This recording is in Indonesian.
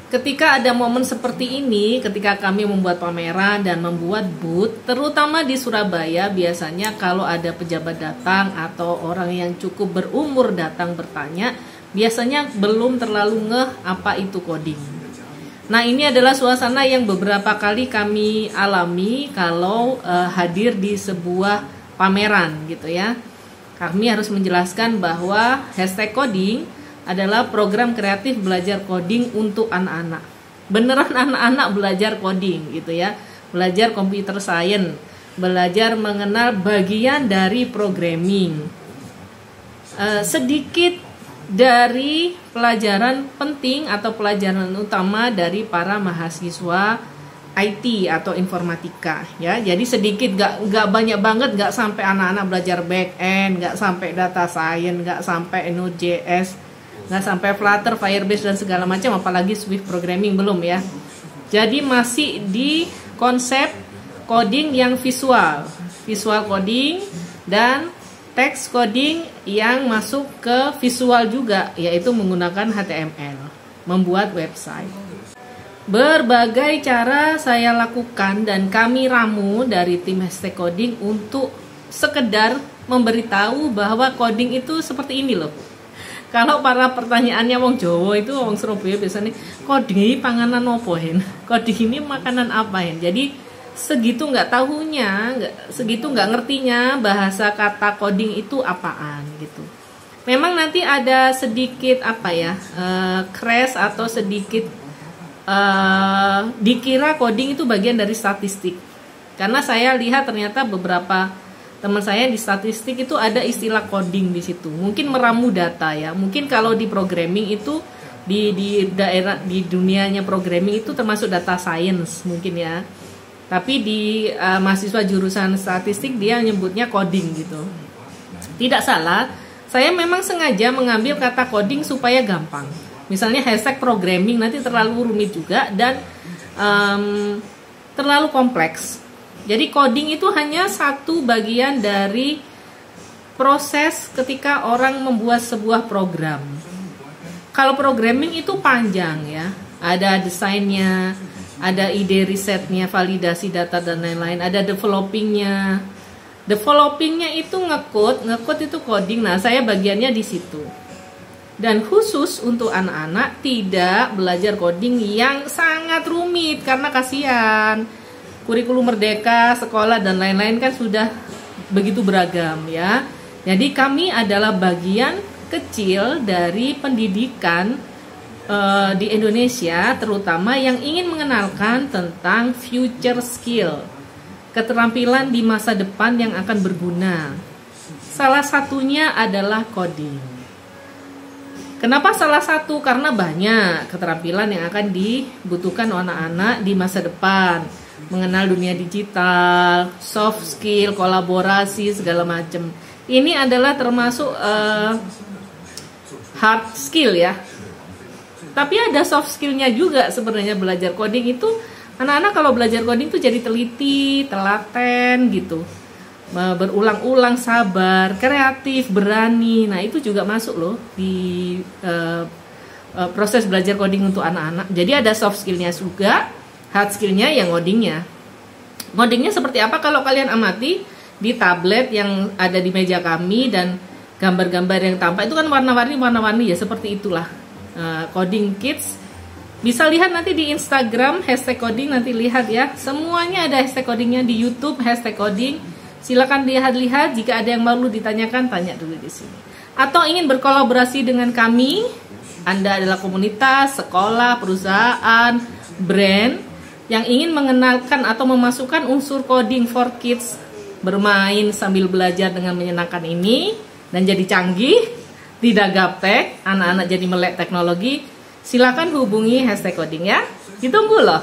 ketika ada momen seperti ini, ketika kami membuat pameran dan membuat booth, terutama di Surabaya, biasanya kalau ada pejabat datang atau orang yang cukup berumur datang bertanya, biasanya belum terlalu ngeh apa itu coding. Nah, ini adalah suasana yang beberapa kali kami alami kalau hadir di sebuah pameran gitu ya. Kami harus menjelaskan bahwa hashtag coding adalah program kreatif belajar coding untuk anak-anak. Beneran anak-anak belajar coding gitu ya. Belajar computer science, belajar mengenal bagian dari programming. Sedikit dari pelajaran penting atau pelajaran utama dari para mahasiswa IT atau informatika ya. Jadi sedikit, nggak banyak banget, nggak sampai anak-anak belajar back end, nggak sampai data science, nggak sampai Node.js, nggak sampai Flutter, Firebase dan segala macam, apalagi Swift programming belum ya. Jadi masih di konsep coding yang visual coding dan text coding yang masuk ke visual juga, yaitu menggunakan HTML, membuat website. Berbagai cara saya lakukan dan kami ramu dari tim hashtag coding untuk sekedar memberitahu bahwa coding itu seperti ini loh. Kalau para pertanyaannya wong Jawa itu, wong Surabaya biasanya coding ini panganan apa hen? Coding ini makanan apa hen? Jadi segitu nggak tahunya, segitu nggak ngertinya bahasa kata coding itu apaan gitu. Memang nanti ada sedikit apa ya, crash atau sedikit dikira coding itu bagian dari statistik. Karena saya lihat ternyata beberapa teman saya di statistik itu ada istilah coding di situ. Mungkin meramu data ya. Mungkin kalau di programming itu di daerah, di dunianya programming itu termasuk data science mungkin ya. Tapi di mahasiswa jurusan statistik dia nyebutnya coding gitu. Tidak salah. Saya memang sengaja mengambil kata coding supaya gampang. Misalnya hashtag programming nanti terlalu rumit juga dan terlalu kompleks. Jadi coding itu hanya satu bagian dari proses ketika orang membuat sebuah program. Kalau programming itu panjang ya, ada desainnya, ada ide risetnya, validasi data dan lain-lain, ada developingnya. Developingnya itu ngekode itu coding. Nah, saya bagiannya di situ. Dan khusus untuk anak-anak tidak belajar coding yang sangat rumit karena kasihan. Kurikulum Merdeka, sekolah dan lain-lain kan sudah begitu beragam ya. Jadi kami adalah bagian kecil dari pendidikan di Indonesia, terutama yang ingin mengenalkan tentang future skill, keterampilan di masa depan yang akan berguna. Salah satunya adalah coding. Kenapa salah satu? Karena banyak keterampilan yang akan dibutuhkan anak-anak di masa depan. Mengenal dunia digital, soft skill, kolaborasi, segala macam. Ini adalah termasuk hard skill ya. Tapi ada soft skillnya juga sebenarnya belajar coding itu. Anak-anak kalau belajar coding itu jadi teliti, telaten gitu. Berulang-ulang, sabar, kreatif, berani. Nah itu juga masuk loh di proses belajar coding untuk anak-anak. Jadi ada soft skillnya juga, hard skillnya yang ngodingnya. Ngodingnya seperti apa kalau kalian amati di tablet yang ada di meja kami dan gambar-gambar yang tampak itu kan warna-warni ya, seperti itulah coding kids. Bisa lihat nanti di Instagram hashtag coding, nanti lihat ya, semuanya ada hashtag codingnya. Di YouTube hashtag coding, silakan lihat-lihat. Jika ada yang perlu ditanyakan, tanya dulu di sini. Atau ingin berkolaborasi dengan kami, Anda adalah komunitas, sekolah, perusahaan, brand yang ingin mengenalkan atau memasukkan unsur coding for kids, bermain sambil belajar dengan menyenangkan ini dan jadi canggih, tidak gaptek, anak-anak jadi melek teknologi, silakan hubungi hashtag coding ya. Ditunggu loh.